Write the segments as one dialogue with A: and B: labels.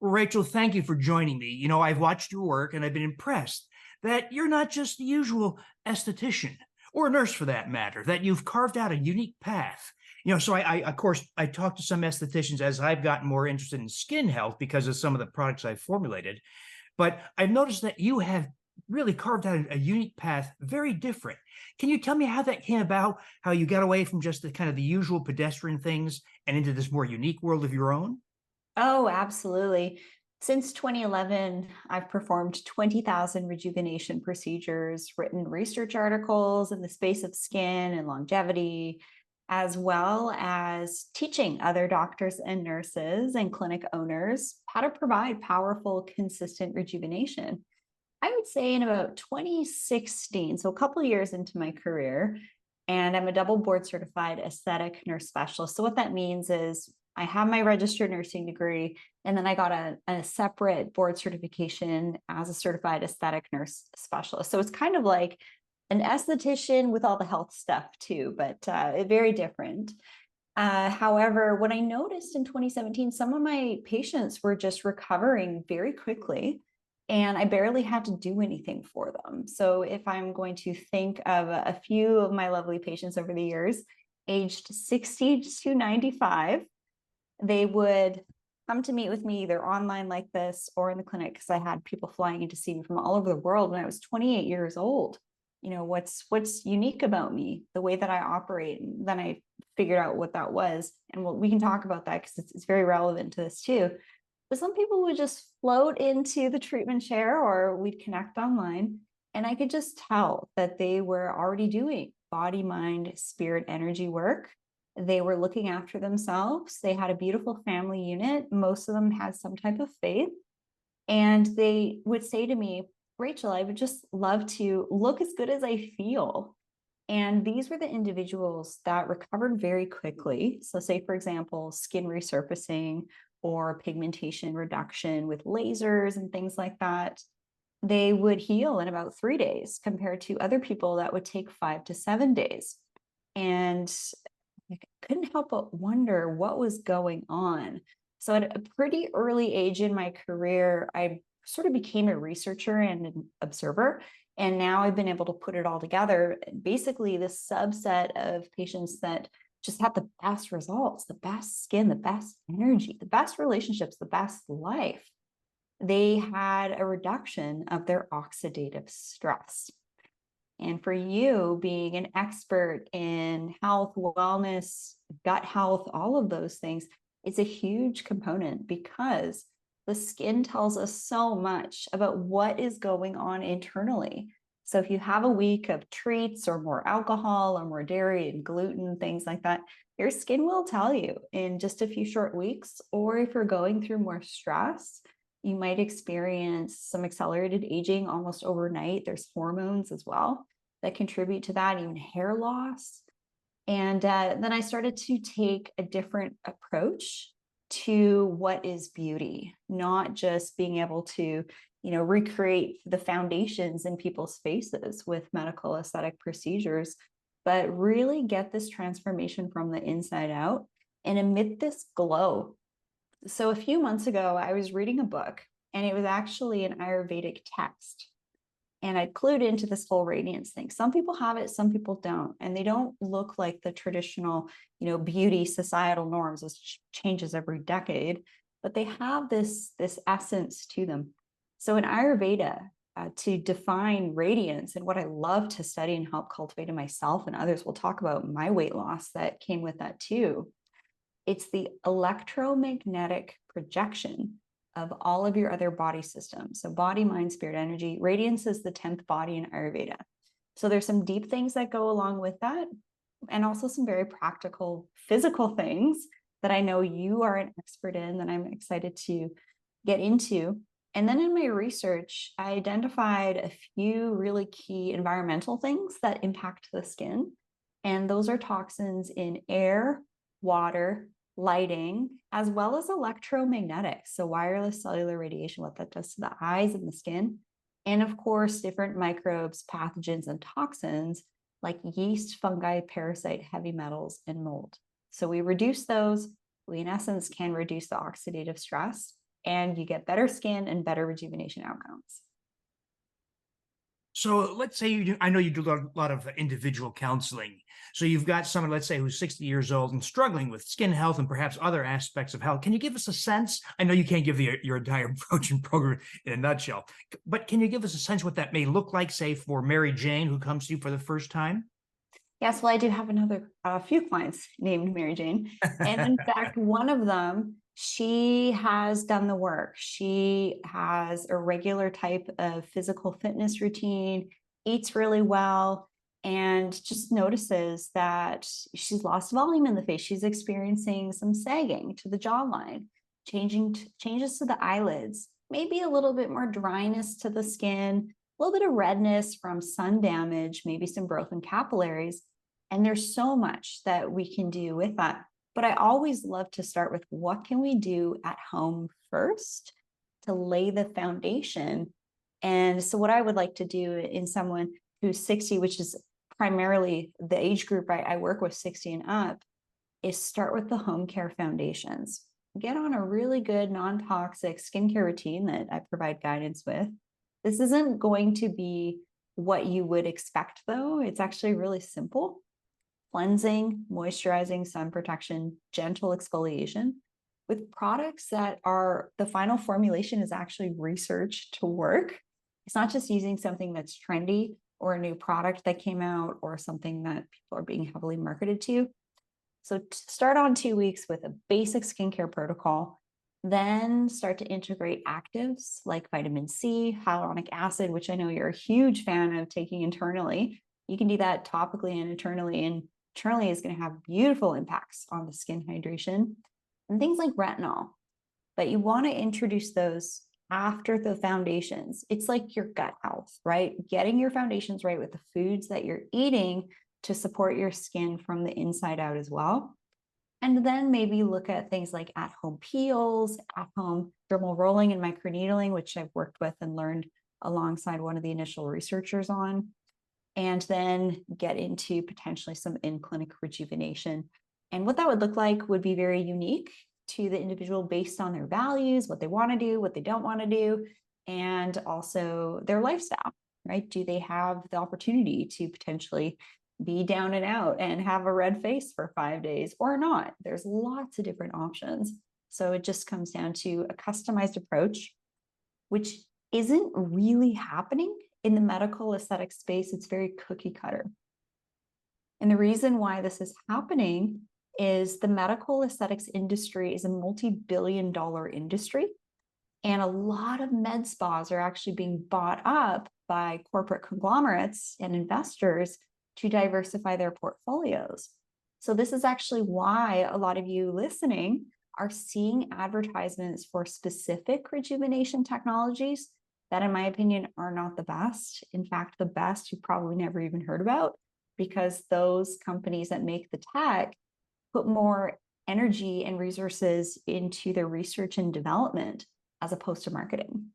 A: Rachel, thank you for joining me. I've watched your work and I've been impressed that you're not just the usual esthetician or nurse for that matter, that you've carved out a unique path. Of course, I talked to some estheticians as I've gotten more interested in skin health because of some of the products I've formulated. But I've noticed that you have really carved out a unique path, very different. Can you tell me how that came about, how you got away from just the kind of the usual pedestrian things and into this more unique world of your own?
B: Oh, absolutely. Since 2011, I've performed 20,000 rejuvenation procedures, written research articles in the space of skin and longevity, as well as teaching other doctors and nurses and clinic owners how to provide powerful, consistent rejuvenation. I would say in about 2016, so a couple of years into my career, and I'm a double board certified aesthetic nurse specialist. So what that means is I have my registered nursing degree, and then I got a separate board certification as a certified aesthetic nurse specialist. So it's kind of like an esthetician with all the health stuff too, but very different. However, what I noticed in 2017, some of my patients were just recovering very quickly, and I barely had to do anything for them. So if I'm going to think of a few of my lovely patients over the years, aged 60 to 95, they would come to meet with me either online like this or in the clinic, because I had people flying in to see me from all over the world when I was 28 years old. What's unique about me, the way that I operate. And then I figured out what that was. And we can talk about that because it's very relevant to this too. But some people would just float into the treatment chair, or we'd connect online. And I could just tell that they were already doing body, mind, spirit, energy work. They were looking after themselves. They had a beautiful family unit. Most of them had some type of faith. And they would say to me, Rachel, I would just love to look as good as I feel. And these were the individuals that recovered very quickly. So, say, for example, skin resurfacing or pigmentation reduction with lasers and things like that. They would heal in about 3 days compared to other people that would take 5 to 7 days. And I couldn't help but wonder what was going on. So at a pretty early age in my career, I sort of became a researcher and an observer. And now I've been able to put it all together. Basically, this subset of patients that just have the best results, the best skin, the best energy, the best relationships, the best life. They had a reduction of their oxidative stress. And for you being an expert in health, wellness, gut health, all of those things, it's a huge component because the skin tells us so much about what is going on internally. So if you have a week of treats or more alcohol or more dairy and gluten, things like that, your skin will tell you in just a few short weeks. Or if you're going through more stress, you might experience some accelerated aging almost overnight. There's hormones as well that contribute to that, even hair loss. And then I started to take a different approach to what is beauty, not just being able to, recreate the foundations in people's faces with medical aesthetic procedures, but really get this transformation from the inside out and emit this glow. So a few months ago, I was reading a book, and it was actually an Ayurvedic text. And I clued into this whole radiance thing. Some people have it, some people don't. And they don't look like the traditional, beauty societal norms, which changes every decade, but they have this essence to them. So in Ayurveda, to define radiance, and what I love to study and help cultivate in myself and others, we'll talk about my weight loss that came with that too. It's the electromagnetic projection of all of your other body systems. So body, mind, spirit, energy. Radiance is the 10th body in Ayurveda. So there's some deep things that go along with that, and also some very practical physical things that I know you are an expert in that I'm excited to get into. And then in my research, I identified a few really key environmental things that impact the skin. And those are toxins in air, water, lighting, as well as electromagnetics. So wireless cellular radiation, what that does to the eyes and the skin. And of course, different microbes, pathogens, and toxins like yeast, fungi, parasite, heavy metals, and mold. So we reduce those. We, in essence, can reduce the oxidative stress. and you get better skin and better rejuvenation outcomes.
A: So let's say you do, I know you do a lot of individual counseling. So you've got someone, let's say, who's 60 years old and struggling with skin health and perhaps other aspects of health. Can you give us a sense? I know you can't give your entire approach and program in a nutshell, but can you give us a sense what that may look like, say, for Mary Jane, who comes to you for the first time?
B: Yes, well, I do have another few clients named Mary Jane. And in fact, one of them, she has done the work. She has a regular type of physical fitness routine, eats really well, and just notices that she's lost volume in the face. She's experiencing some sagging to the jawline, changes to the eyelids, maybe a little bit more dryness to the skin, a little bit of redness from sun damage, maybe some broken capillaries. And there's so much that we can do with that. But I always love to start with what can we do at home first to lay the foundation. And so what I would like to do in someone who's 60, which is primarily the age group I work with, 60 and up, is start with the home care foundations. Get on a really good non-toxic skincare routine that I provide guidance with. This isn't going to be what you would expect, though. It's actually really simple. Cleansing, moisturizing, sun protection, gentle exfoliation with products that are, the final formulation is actually researched to work. It's not just using something that's trendy or a new product that came out or something that people are being heavily marketed to. So start on 2 weeks with a basic skincare protocol, then start to integrate actives like vitamin C, hyaluronic acid, which I know you're a huge fan of taking internally. You can do that topically and internally, and internally is going to have beautiful impacts on the skin hydration, and things like retinol. But you want to introduce those after the foundations. It's like your gut health, right? Getting your foundations right with the foods that you're eating to support your skin from the inside out as well. And then maybe look at things like at-home peels, at-home dermal rolling and microneedling, which I've worked with and learned alongside one of the initial researchers on. And then get into potentially some in-clinic rejuvenation. And what that would look like would be very unique to the individual based on their values, what they want to do, what they don't want to do, and also their lifestyle, right? Do they have the opportunity to potentially be down and out and have a red face for 5 days or not? There's lots of different options. So it just comes down to a customized approach, which isn't really happening in the medical aesthetic space. It's very cookie cutter. And the reason why this is happening is the medical aesthetics industry is a multi-billion-dollar industry. And a lot of med spas are actually being bought up by corporate conglomerates and investors to diversify their portfolios. So this is actually why a lot of you listening are seeing advertisements for specific rejuvenation technologies that, in my opinion, are not the best. In fact, the best you probably never even heard about, because those companies that make the tech put more energy and resources into their research and development as opposed to marketing.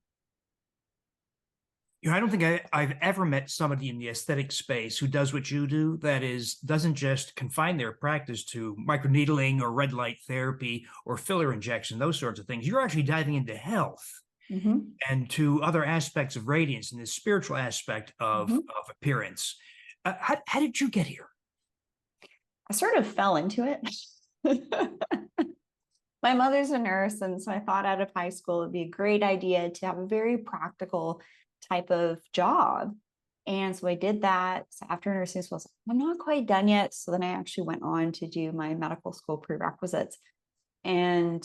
A: I don't think I've ever met somebody in the aesthetic space who does what you do. That is, doesn't just confine their practice to microneedling or red light therapy or filler injection, those sorts of things. You're actually diving into health and to other aspects of radiance and the spiritual aspect of appearance. How did you get here?
B: I sort of fell into it. My mother's a nurse, and so I thought out of high school it'd be a great idea to have a very practical type of job. And so I did that. So after nursing school, I'm not quite done yet. So then I actually went on to do my medical school prerequisites. And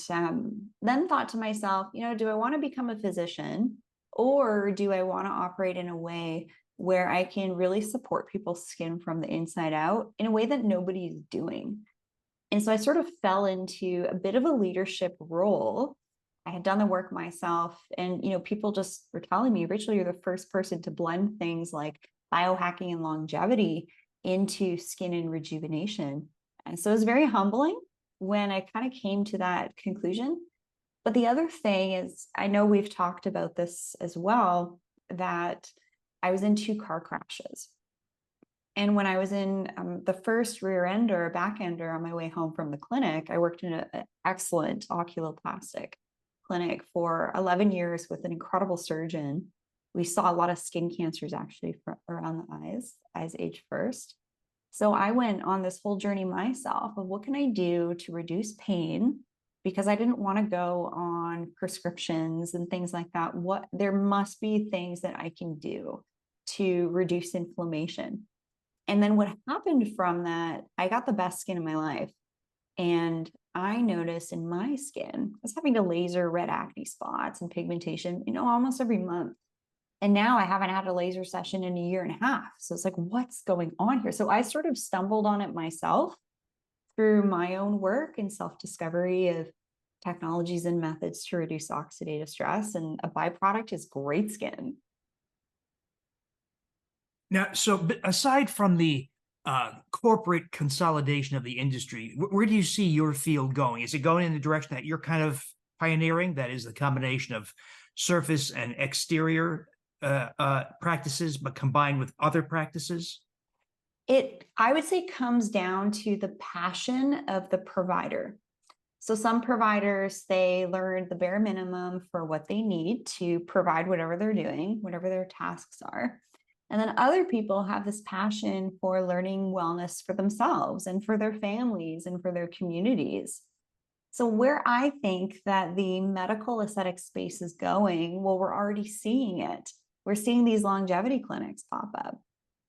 B: then thought to myself, do I want to become a physician, or do I want to operate in a way where I can really support people's skin from the inside out in a way that nobody's doing? And so I sort of fell into a bit of a leadership role. I had done the work myself, and people just were telling me, Rachel, you're the first person to blend things like biohacking and longevity into skin and rejuvenation. And so it was very humbling when I kind of came to that conclusion. But the other thing is, I know we've talked about this as well, that I was in 2 car crashes. And when I was in the first rear end or back ender on my way home from the clinic, I worked in an excellent oculoplastic clinic for 11 years with an incredible surgeon. We saw a lot of skin cancers actually around the eyes age first. So I went on this whole journey myself of what can I do to reduce pain, because I didn't want to go on prescriptions and things like that. There must be things that I can do to reduce inflammation. And then what happened from that, I got the best skin in my life. And I noticed in my skin, I was having to laser red acne spots and pigmentation, almost every month. And now I haven't had a laser session in a year and a half. So it's like, what's going on here? So I sort of stumbled on it myself through my own work and self-discovery of technologies and methods to reduce oxidative stress. And a byproduct is great skin.
A: Now, so aside from the corporate consolidation of the industry, where do you see your field going? Is it going in the direction that you're kind of pioneering, that is the combination of surface and exterior practices, but combined with other practices?
B: I would say, comes down to the passion of the provider. So some providers, they learn the bare minimum for what they need to provide whatever they're doing, whatever their tasks are. And then other people have this passion for learning wellness for themselves and for their families and for their communities. So where I think that the medical aesthetic space is going, well, we're already seeing it. We're seeing these longevity clinics pop up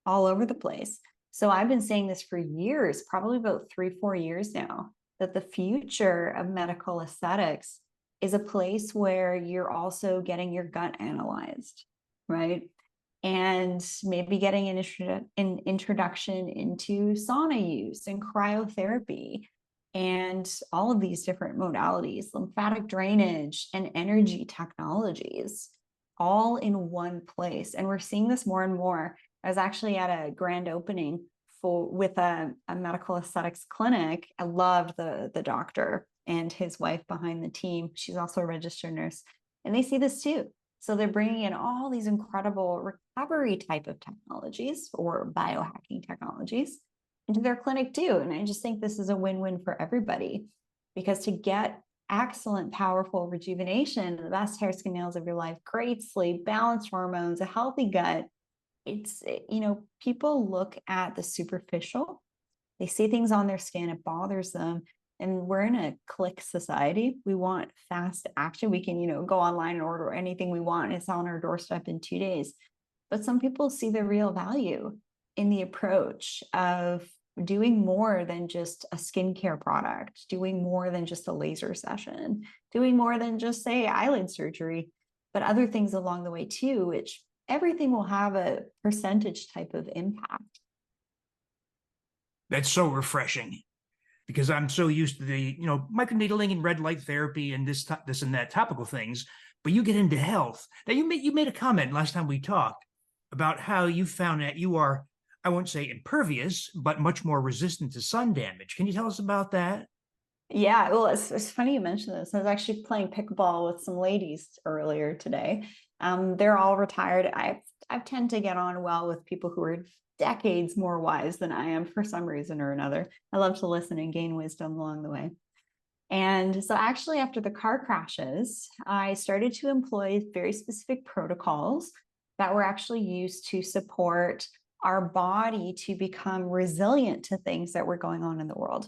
B: all over the place. So I've been saying this for years, probably about 3-4 years now, that the future of medical aesthetics is a place where you're also getting your gut analyzed, right? And maybe getting an introduction into sauna use and cryotherapy and all of these different modalities, lymphatic drainage and energy technologies, all in one place. And we're seeing this more and more. I was actually at a grand opening with a medical aesthetics clinic. I loved the doctor and his wife behind the team. She's also a registered nurse, and they see this too. So they're bringing in all these incredible recovery type of technologies or biohacking technologies into their clinic too. And I just think this is a win-win for everybody, because to get excellent, powerful rejuvenation, the best hair, skin, nails of your life, great sleep, balanced hormones, a healthy gut, people look at the superficial. They see things on their skin, it bothers them. And we're in a click society. We want fast action. We can, go online and order anything we want. It's on our doorstep in 2 days. But some people see the real value in the approach of doing more than just a skincare product, doing more than just a laser session, doing more than just, say, eyelid surgery, but other things along the way too, which everything will have a percentage type of impact.
A: That's so refreshing, because I'm so used to the, microneedling and red light therapy and this and that topical things. But you get into health. Now, you made a comment last time we talked about how you found that you are, I won't say impervious, but much more resistant to sun damage. Can you tell us about that?
B: Yeah, well, it's funny you mentioned this. I was actually playing pickleball with some ladies earlier today. They're all retired. I tend to get on well with people who are decades more wise than I am for some reason or another. I love to listen and gain wisdom along the way. And so actually, after the car crashes, I started to employ very specific protocols that were actually used to support our body to become resilient to things that were going on in the world.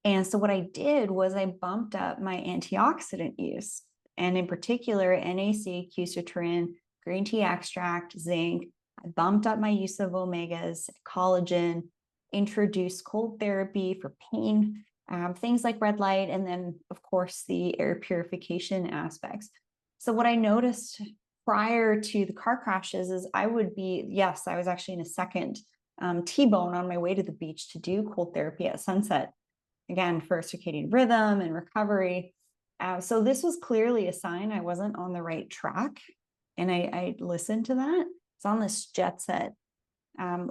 B: And so what I did was I bumped up my antioxidant use, and in particular, NAC, quercetin, green tea extract, zinc. I bumped up my use of omegas, collagen, introduced cold therapy for pain, things like red light, and then, of course, the air purification aspects. So what I noticed prior to the car crashes is I was actually in a second T-bone on my way to the beach to do cold therapy at sunset, again, for circadian rhythm and recovery. So this was clearly a sign I wasn't on the right track. And I listened to that. It's on this jet set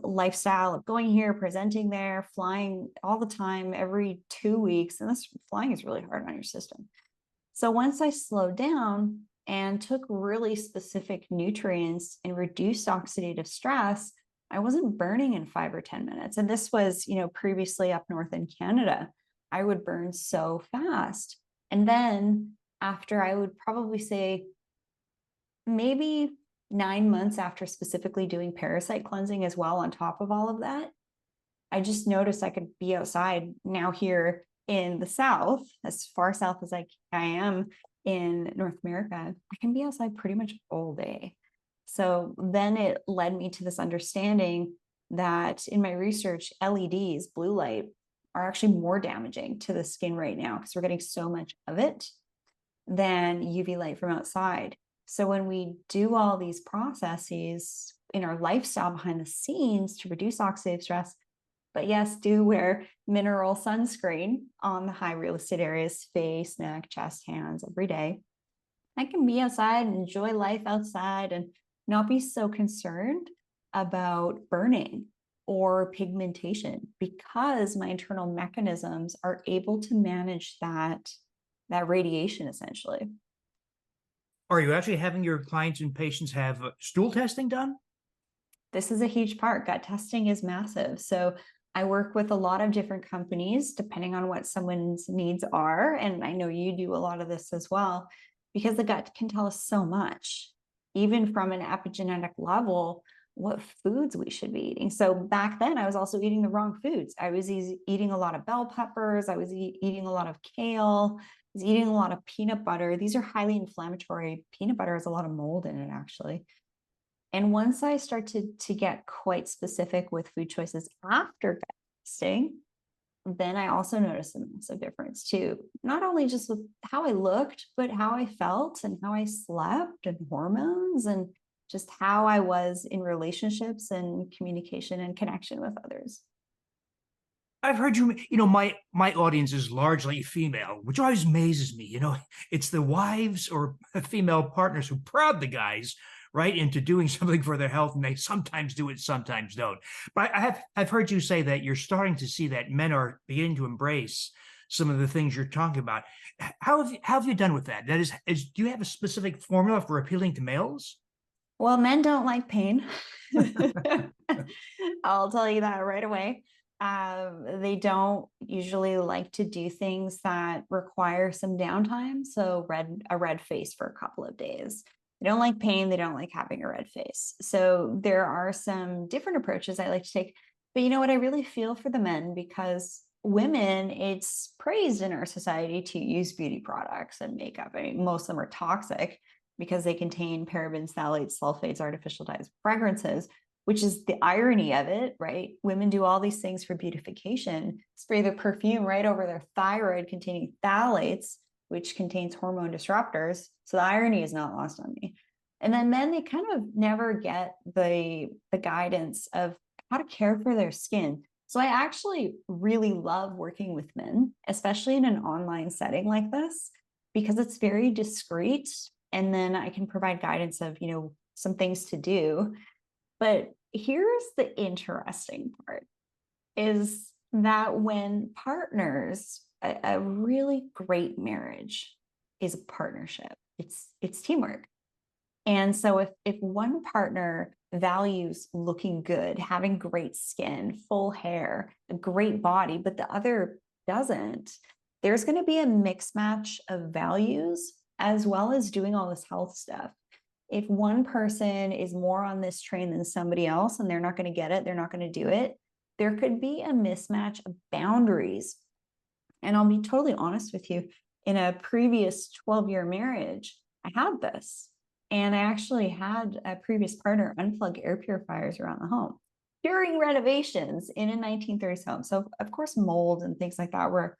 B: lifestyle of going here, presenting there, flying all the time, every 2 weeks. And this flying is really hard on your system. So once I slowed down and took really specific nutrients and reduced oxidative stress, I wasn't burning in 5 or 10 minutes. And this was, previously up north in Canada, I would burn so fast. And then after, I would probably say, maybe 9 months after specifically doing parasite cleansing as well, on top of all of that, I just noticed I could be outside now here in the South, as far south as I am in North America. I can be outside pretty much all day. So then it led me to this understanding that in my research, LEDs, blue light, are actually more damaging to the skin right now because we're getting so much of it than UV light from outside. So when we do all these processes in our lifestyle behind the scenes to reduce oxidative stress, but yes, do wear mineral sunscreen on the high real estate areas, face, neck, chest, hands every day, I can be outside and enjoy life outside and not be so concerned about burning or pigmentation, because my internal mechanisms are able to manage that radiation essentially.
A: Are you actually having your clients and patients have stool testing done?
B: This is a huge part. Gut testing is massive. So I work with a lot of different companies depending on what someone's needs are. And I know you do a lot of this as well, because the gut can tell us so much, even from an epigenetic level, what foods we should be eating. So back then I was also eating the wrong foods. I was eating a lot of bell peppers. I was eating a lot of kale. I was eating a lot of peanut butter. These are highly inflammatory. Peanut butter has a lot of mold in it, actually. And once I started to get quite specific with food choices after gut testing, then I also noticed a massive difference too. Not only just with how I looked, but how I felt and how I slept and hormones and just how I was in relationships and communication and connection with others.
A: I've heard my audience is largely female, which always amazes me. It's the wives or female partners who prod the guys right into doing something for their health, and they sometimes do it, sometimes don't. But I've heard you say that you're starting to see that men are beginning to embrace some of the things you're talking about. How have you done with that? That is, do you have a specific formula for appealing to males?
B: Well, men don't like pain. I'll tell you that right away. They don't usually like to do things that require some downtime. So a red face for a couple of days. They don't like pain. They don't like having a red face. So there are some different approaches I like to take. But you know what? I really feel for the men, because women, it's praised in our society to use beauty products and makeup. I mean, most of them are toxic because they contain parabens, phthalates, sulfates, artificial dyes, fragrances, which is the irony of it, right? Women do all these things for beautification, spray their perfume right over their thyroid containing phthalates, which contains hormone disruptors. So the irony is not lost on me. And then men, they kind of never get the guidance of how to care for their skin. So I actually really love working with men, especially in an online setting like this, because it's very discreet. And then I can provide guidance of, some things to do. But here's the interesting part, is that when partners, a really great marriage is a partnership. It's teamwork. And so if one partner values looking good, having great skin, full hair, a great body, but the other doesn't, there's going to be a mix match of values as well as doing all this health stuff. If one person is more on this train than somebody else and they're not going to get it, they're not going to do it, there could be a mismatch of boundaries. And I'll be totally honest with you, in a previous 12-year marriage, I had this. And I actually had a previous partner unplug air purifiers around the home during renovations in a 1930s home. So of course, mold and things like that were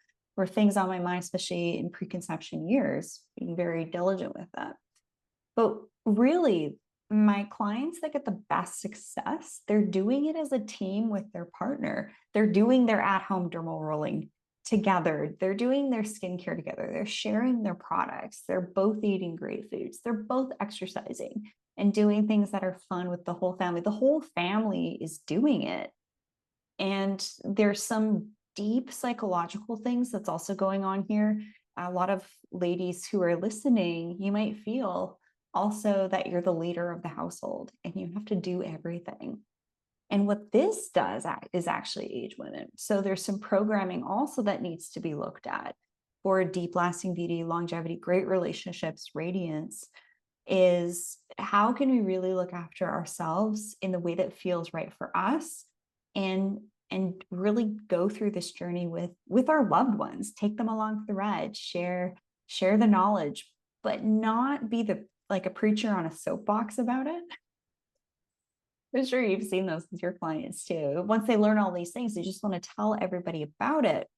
B: things on my mind, especially in preconception years, being very diligent with that. But really, my clients that get the best success, they're doing it as a team with their partner. They're doing their at-home dermal rolling together. They're doing their skincare together. They're sharing their products. They're both eating great foods. They're both exercising and doing things that are fun with the whole family. The whole family is doing it. And there's some deep psychological things that's also going on here. A lot of ladies who are listening, you might feel also that you're the leader of the household and you have to do everything. And what this does is actually age women. So there's some programming also that needs to be looked at. for deep lasting beauty, longevity, great relationships, radiance, is how can we really look after ourselves in the way that feels right for us, and really go through this journey with our loved ones, take them along for the ride, share the knowledge, but not be like a preacher on a soapbox about it. I'm sure you've seen those with your clients too. Once they learn all these things, they just want to tell everybody about it.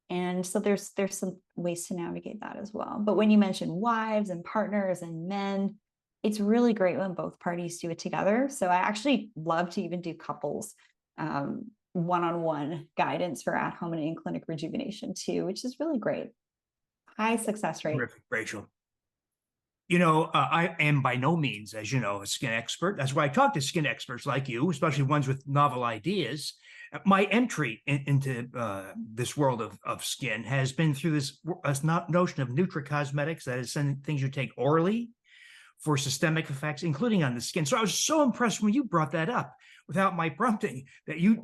B: And so there's some ways to navigate that as well. But when you mention wives and partners and men, it's really great when both parties do it together. So I actually love to even do couples one-on-one guidance for at-home and in-clinic rejuvenation too, which is really great. High success rate.
A: Terrific, Rachel. I am by no means, as you know, a skin expert. That's why I talk to skin experts like you, especially ones with novel ideas. My entry into this world of skin has been through this notion of nutricosmetics, that is, things you take orally for systemic effects, including on the skin. So I was so impressed when you brought that up without my prompting, that you,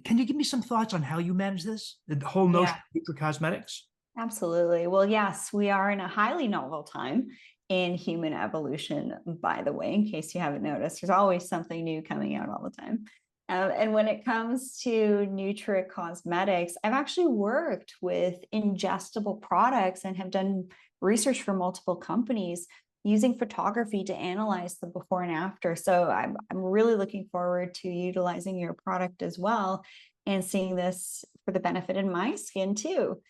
A: can you give me some thoughts on how you manage this, the whole notion of nutricosmetics?
B: Absolutely. Well, yes, we are in a highly novel time in human evolution, by the way, in case you haven't noticed. There's always something new coming out all the time. And when it comes to nutricosmetics, I've actually worked with ingestible products and have done research for multiple companies using photography to analyze the before and after. So I'm really looking forward to utilizing your product as well and seeing this for the benefit in my skin too.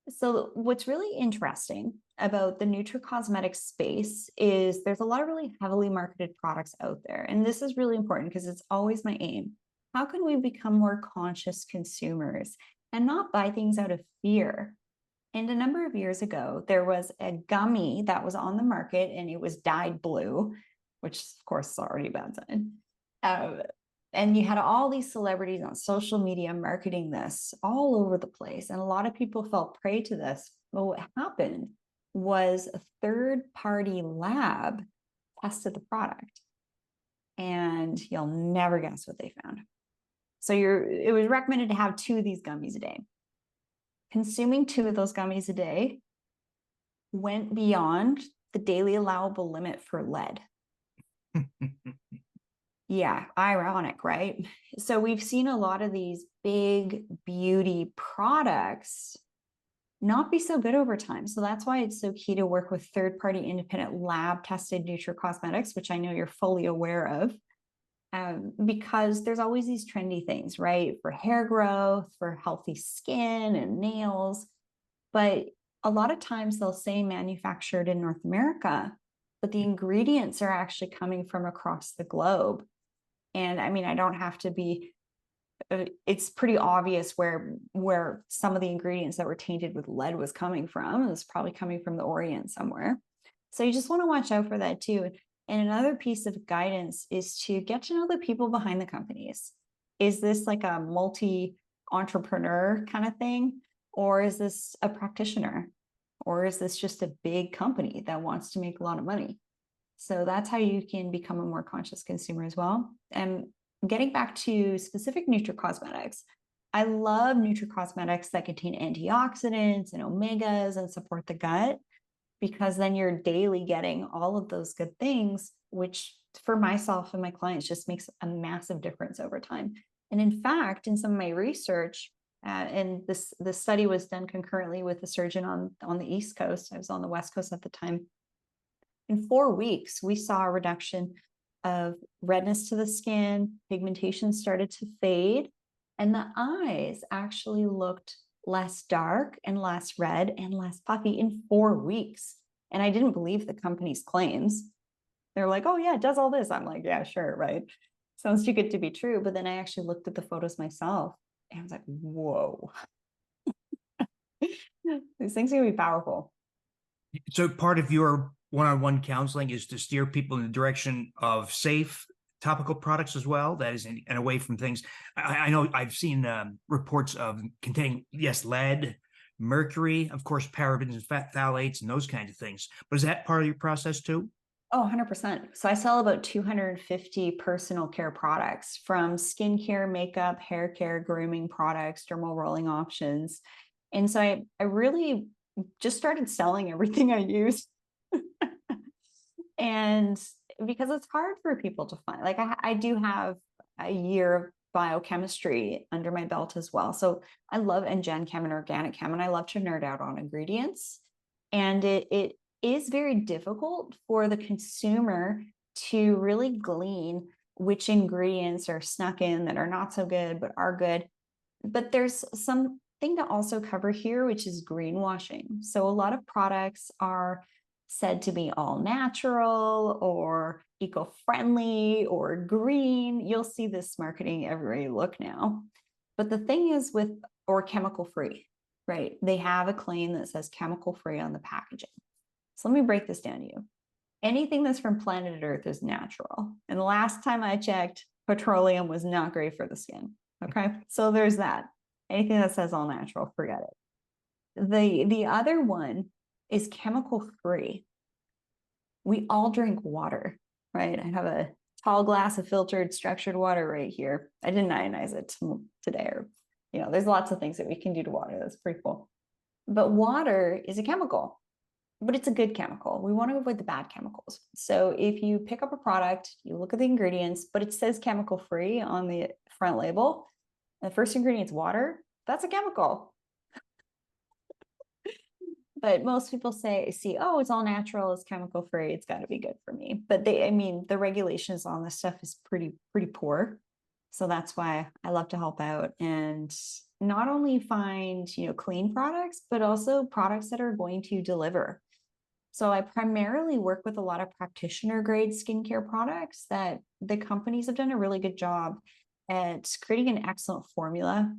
B: So what's really interesting about the nutricosmetics space is there's a lot of really heavily marketed products out there. And this is really important because it's always my aim. How can we become more conscious consumers and not buy things out of fear? And a number of years ago, there was a gummy that was on the market and it was dyed blue, which of course is already a bad sign. And you had all these celebrities on social media marketing this all over the place. And a lot of people fell prey to this. But what happened was a third-party lab tested the product. And you'll never guess what they found. So it was recommended to have 2 of these gummies a day. Consuming 2 of those gummies a day went beyond the daily allowable limit for lead. Yeah, ironic, right? So we've seen a lot of these big beauty products not be so good over time. So that's why it's so key to work with third-party independent lab-tested nutricosmetics, which I know you're fully aware of, because there's always these trendy things, right? For hair growth, for healthy skin and nails. But a lot of times they'll say manufactured in North America, but the ingredients are actually coming from across the globe. And I mean, I don't have to be, it's pretty obvious where some of the ingredients that were tainted with lead was coming from. It was probably coming from the Orient somewhere. So you just want to watch out for that too. And another piece of guidance is to get to know the people behind the companies. Is this like a multi-entrepreneur kind of thing? Or is this a practitioner? Or is this just a big company that wants to make a lot of money? So that's how you can become a more conscious consumer as well. And getting back to specific nutricosmetics, I love nutricosmetics that contain antioxidants and omegas and support the gut, because then you're daily getting all of those good things, which for myself and my clients just makes a massive difference over time. And in fact, in some of my research, and this study was done concurrently with a surgeon on the East Coast. I was on the West Coast at the time. In 4 weeks, we saw a reduction of redness to the skin, pigmentation started to fade, and the eyes actually looked less dark and less red and less puffy in 4 weeks. And I didn't believe the company's claims. They're like, oh yeah, it does all this. I'm like, yeah, sure, right? Sounds too good to be true. But then I actually looked at the photos myself and I was like, whoa. These things can be powerful.
A: So part of your one-on-one counseling is to steer people in the direction of safe topical products as well, that is, and away from things. I know I've seen reports of containing, yes, lead, mercury, of course, parabens and phthalates and those kinds of things. But is that part of your process too?
B: Oh, 100%. So I sell about 250 personal care products, from skincare, makeup, hair care, grooming products, dermal rolling options. And so I really just started selling everything I used. And because it's hard for people to find, like I do have a year of biochemistry under my belt as well. So I love Gen Chem and organic chem, and I love to nerd out on ingredients. And it is very difficult for the consumer to really glean which ingredients are snuck in that are not so good, but are good. But there's something to also cover here, which is greenwashing. So a lot of products are said to be all natural or eco-friendly or green. You'll see this marketing everywhere you look now. But the thing is or chemical-free, right? They have a claim that says chemical-free on the packaging. So let me break this down to you. Anything that's from planet Earth is natural. And the last time I checked, petroleum was not great for the skin. Okay, so there's that. Anything that says all natural, forget it. The other one is chemical free. We all drink water, right? I have a tall glass of filtered structured water right here. I didn't ionize it today, or there's lots of things that we can do to water. That's pretty cool. But water is a chemical, but it's a good chemical. We want to avoid the bad chemicals. So if you pick up a product, you look at the ingredients, but it says chemical free on the front label, the first ingredient is water, that's a chemical. But most people see, oh, it's all natural, it's chemical free, it's got to be good for me. But the regulations on this stuff is pretty poor. So that's why I love to help out and not only find, clean products, but also products that are going to deliver. So I primarily work with a lot of practitioner grade skincare products that the companies have done a really good job at creating an excellent formula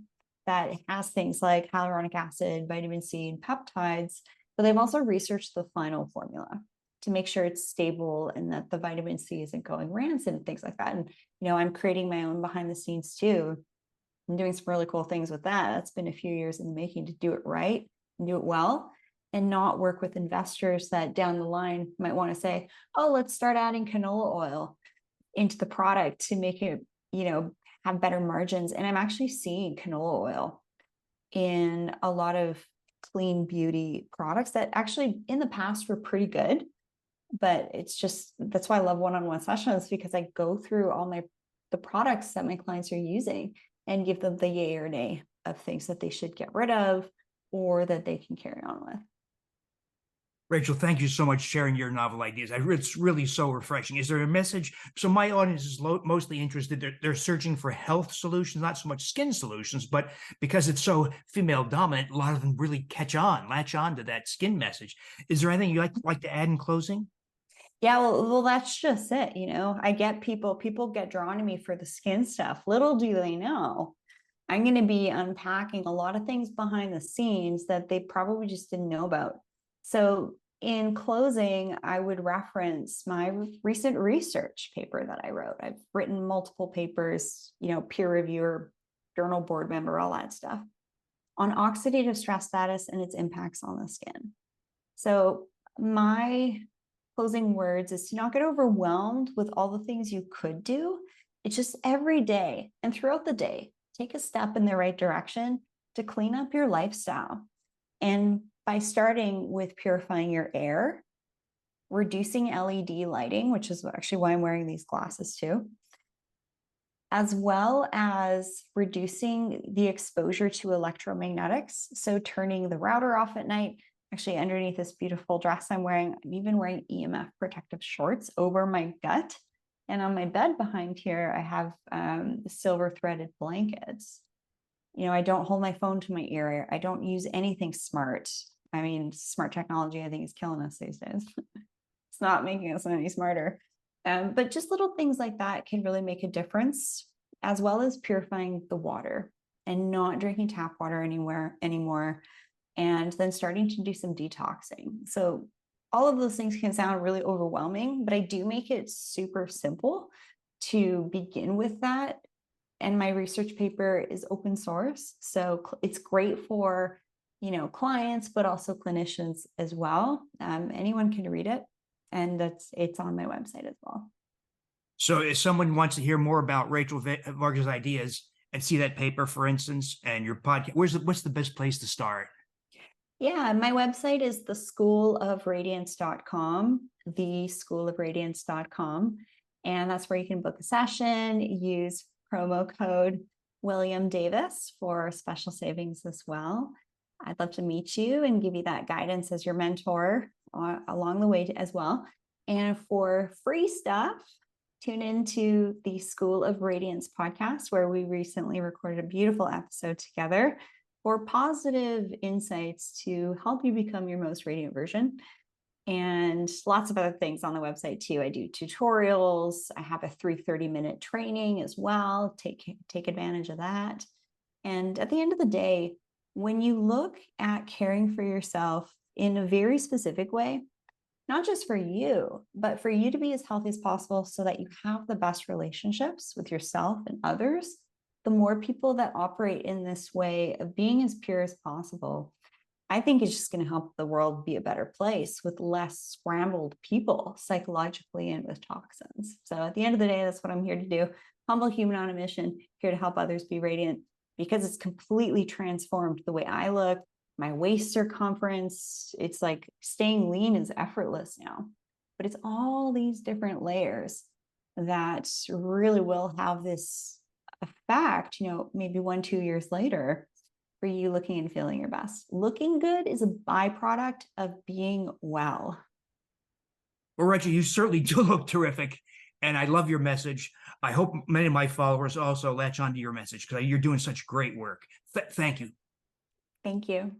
B: that has things like hyaluronic acid, vitamin C, and peptides, but they've also researched the final formula to make sure it's stable and that the vitamin C isn't going rancid and things like that. And, I'm creating my own behind the scenes too. I'm doing some really cool things with that. That's been a few years in the making to do it right and do it well, and not work with investors that down the line might want to say, oh, let's start adding canola oil into the product to make it, have better margins. And I'm actually seeing canola oil in a lot of clean beauty products that actually in the past were pretty good. But that's why I love one-on-one sessions, because I go through all the products that my clients are using and give them the yay or nay of things that they should get rid of or that they can carry on with.
A: Rachel, thank you so much for sharing your novel ideas. It's really so refreshing. Is there a message? So my audience is mostly interested. They're searching for health solutions, not so much skin solutions, but because it's so female dominant, a lot of them really latch on to that skin message. Is there anything you'd like to add in closing?
B: Yeah, well, that's just it. I get people get drawn to me for the skin stuff. Little do they know, I'm going to be unpacking a lot of things behind the scenes that they probably just didn't know about. So in closing, I would reference my recent research paper that I wrote. I've written multiple papers, peer reviewer, journal board member, all that stuff on oxidative stress status and its impacts on the skin. So my closing words is to not get overwhelmed with all the things you could do. It's just every day and throughout the day, take a step in the right direction to clean up your lifestyle. And by starting with purifying your air, reducing LED lighting, which is actually why I'm wearing these glasses too, as well as reducing the exposure to electromagnetics. So turning the router off at night. Actually, underneath this beautiful dress I'm wearing, I'm even wearing EMF protective shorts over my gut. And on my bed behind here, I have silver threaded blankets. I don't hold my phone to my ear. I don't use anything smart. Smart technology, I think, is killing us these days. It's not making us any smarter. But just little things like that can really make a difference, as well as purifying the water and not drinking tap water anymore, and then starting to do some detoxing. So all of those things can sound really overwhelming, but I do make it super simple to begin with that. And my research paper is open source. So it's great for, clients, but also clinicians as well. Anyone can read it. And it's on my website as well.
A: So if someone wants to hear more about Rachel Varga's ideas and see that paper, for instance, and your podcast, what's the best place to start?
B: Yeah, my website is theschoolofradiance.com, theschoolofradiance.com. And that's where you can book a session, use promo code William Davis for special savings as well. I'd love to meet you and give you that guidance as your mentor along the way as well. And for free stuff, tune into the School of Radiance podcast, where we recently recorded a beautiful episode together for positive insights to help you become your most radiant version. And lots of other things on the website too. I do tutorials. I have a 330-minute training as well. Take advantage of that. And at the end of the day, when you look at caring for yourself in a very specific way, not just for you, but for you to be as healthy as possible so that you have the best relationships with yourself and others, the more people that operate in this way of being as pure as possible, I think it's just going to help the world be a better place with less scrambled people psychologically and with toxins. So at the end of the day, that's what I'm here to do. Humble human on a mission, here to help others be radiant, because it's completely transformed the way I look, my waist circumference. It's like staying lean is effortless now, but it's all these different layers that really will have this effect, maybe 1-2 years later, for you looking and feeling your best. Looking good is a byproduct of being well.
A: Well, Rachel, you certainly do look terrific, and I love your message. I hope many of my followers also latch onto your message because you're doing such great work. Thank you.
B: Thank you.